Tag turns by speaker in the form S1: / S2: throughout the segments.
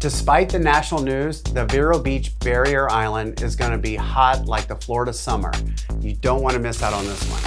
S1: Despite the national news, the Vero Beach Barrier Island is going to be hot like the Florida summer. You don't want to miss out on this one.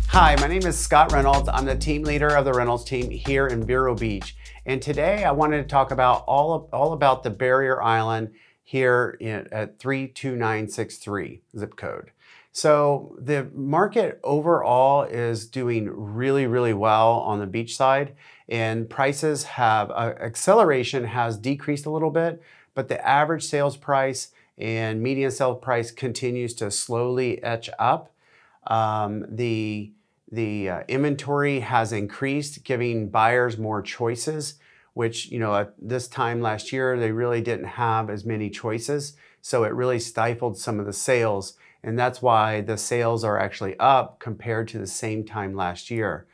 S1: Hi, my name is Scott Reynolds. I'm the team leader of the Reynolds team here in Vero Beach. And today I wanted to talk about all about the Barrier Island here at 32963 zip code. So the market overall is doing really well on the beach side, and prices have, acceleration has decreased a little bit, but the average sales price and median sales price continues to slowly etch up. The inventory has increased, giving buyers more choices, which, at this time last year, they really didn't have as many choices. So it really stifled some of the sales. And that's why the sales are actually up compared to the same time last year.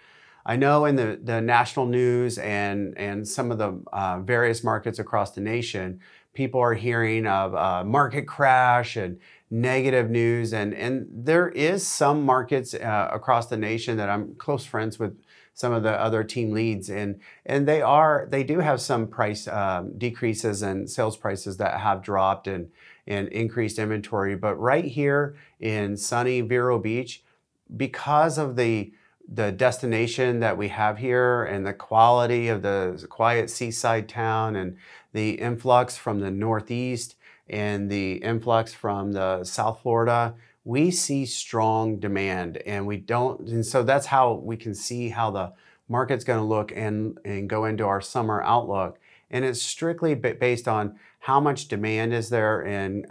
S1: I know in the national news and some of the various markets across the nation, people are hearing of a market crash and negative news. And there is some markets across the nation that I'm close friends with some of the other team leads, and they do have some price decreases and sales prices that have dropped and increased inventory. But right here in sunny Vero Beach, because of the destination that we have here and the quality of the quiet seaside town and the influx from the Northeast and the influx from the South Florida, we see strong demand, and so that's how we can see how the market's going to look and go into our summer outlook. And it's strictly based on how much demand is there in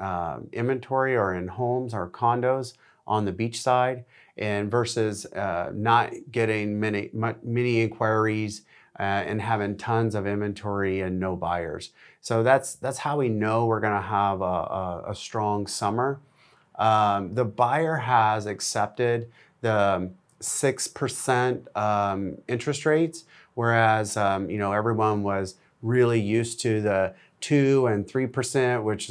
S1: inventory or in homes or condos on the beach side, and versus not getting many inquiries and having tons of inventory and no buyers. So that's how we know we're going to have a strong summer. The buyer has accepted the 6% interest rates, whereas everyone was really used to the 2 and 3%, which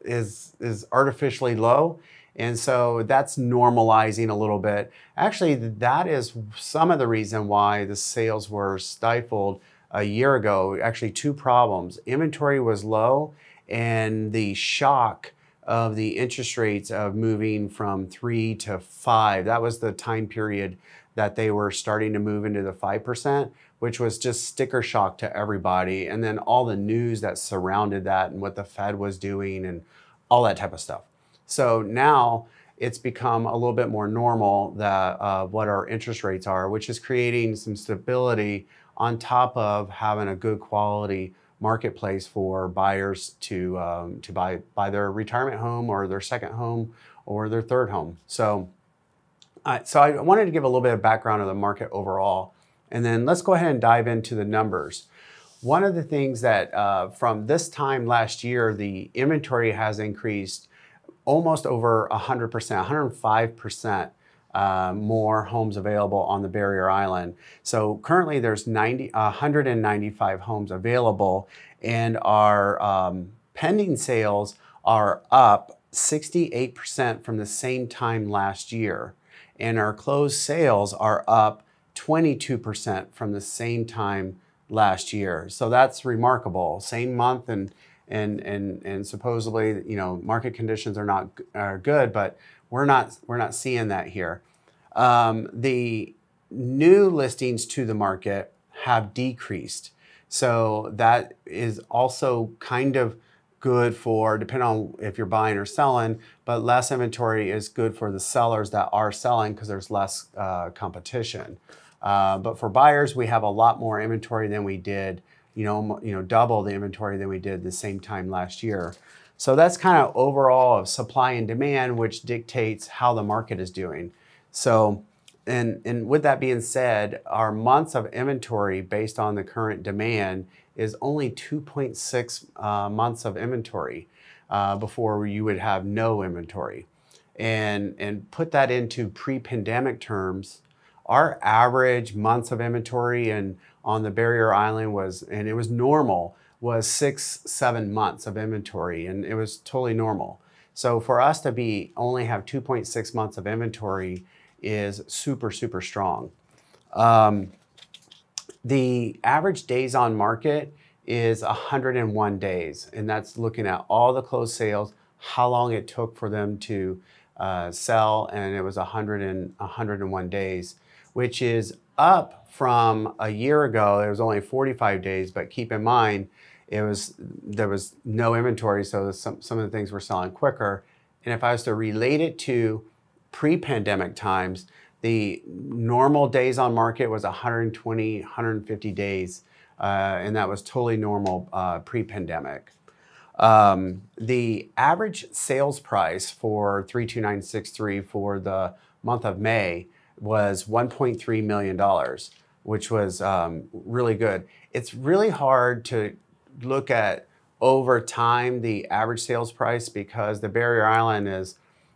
S1: is artificially low. And so that's normalizing a little bit. Actually, that is some of the reason why the sales were stifled a year ago. Actually, two problems. Inventory was low, and the shock of the interest rates of moving from 3 to 5. That was the time period that they were starting to move into the 5%, which was just sticker shock to everybody. And then all the news that surrounded that and what the Fed was doing and all that type of stuff. So now it's become a little bit more normal that what our interest rates are, which is creating some stability on top of having a good quality marketplace for buyers to buy their retirement home or their second home or their third home. So I wanted to give a little bit of background of the market overall, and then let's go ahead and dive into the numbers. One of the things that from this time last year, the inventory has increased almost over 100%, 105%. More homes available on the Barrier Island. So currently there's 195 homes available, and our pending sales are up 68% from the same time last year. And our closed sales are up 22% from the same time last year. So that's remarkable. Same month, and supposedly, market conditions are good, but we're not seeing that here. The new listings to the market have decreased. So that is also kind of good for, depending on if you're buying or selling, but less inventory is good for the sellers that are selling because there's less competition. But for buyers, we have a lot more inventory than we did, double the inventory than we did the same time last year. So that's kind of overall of supply and demand, which dictates how the market is doing. So, and with that being said, our months of inventory based on the current demand is only 2.6 months of inventory before you would have no inventory. And put that into pre-pandemic terms, our average months of inventory on the Barrier Island was normal, was 6-7 months of inventory, and it was totally normal. So for us to only have 2.6 months of inventory is super strong. The average days on market is 101 days, and that's looking at all the closed sales, how long it took for them to sell, and it was 101 days, which is up from a year ago. It was only 45 days, but keep in mind, there was no inventory, so some of the things were selling quicker. And if I was to relate it to pre-pandemic times, the normal days on market was 120, 150 days, and that was totally normal pre-pandemic. The average sales price for 32963 for the month of May was $1.3 million, which was really good. It's really hard to look at over time the average sales price because the Barrier Island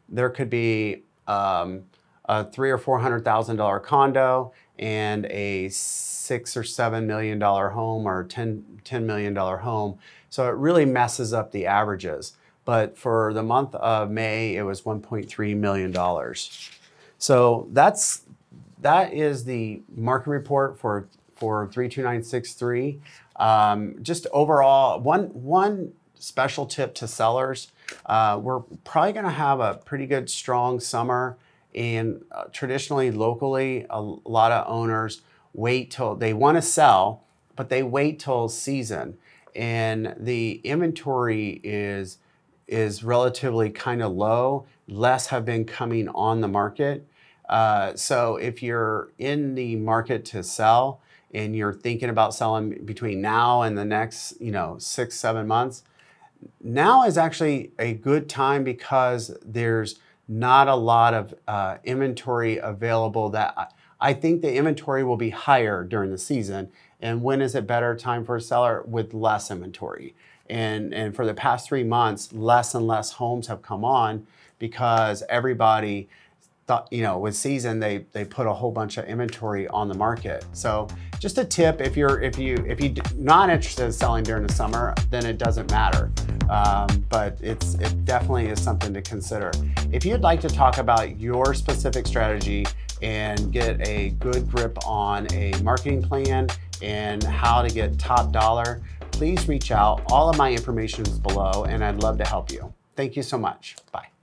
S1: there could be a $300,000 or $400,000 condo and a $6 or $7 million home or $10 million home. So it really messes up the averages. But for the month of May, it was $1.3 million. So that is the market report for 32963. Just overall, one special tip to sellers, we're probably going to have a pretty good strong summer, and traditionally locally a lot of owners wait till they want to sell, but they wait till season, and the inventory is relatively kind of low. Less have been coming on the market. So if you're in the market to sell and you're thinking about selling between now and the next 6-7 months, now is actually a good time because there's not a lot of inventory available. That I think the inventory will be higher during the season. And when is it better time for a seller? With less inventory. And for the past 3 months, less and less homes have come on because everybody thought, with season, they put a whole bunch of inventory on the market. So just a tip, if you're not interested in selling during the summer, then it doesn't matter. But it definitely is something to consider. If you'd like to talk about your specific strategy and get a good grip on a marketing plan and how to get top dollar, please reach out. All of my information is below, and I'd love to help you. Thank you so much. Bye.